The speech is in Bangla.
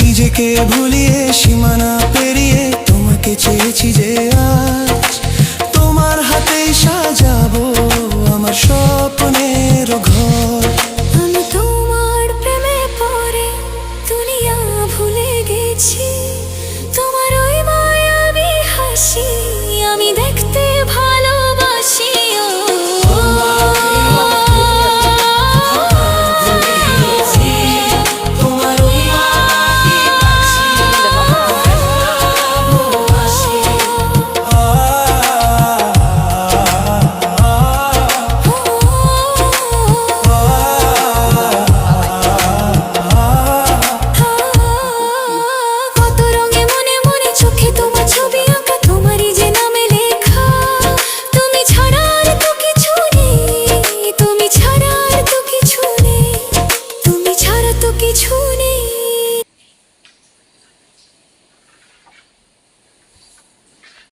নিজেকে ভুলিয়ে সীমানা পেরিয়ে তোমাকে চেয়েছি যে আজ তোমার হাতেই সাজাবো আমার স্বপ্নের ঘর। আমি তোমার প্রেমে পড়ে দুনিয়া ভুলে গেছি।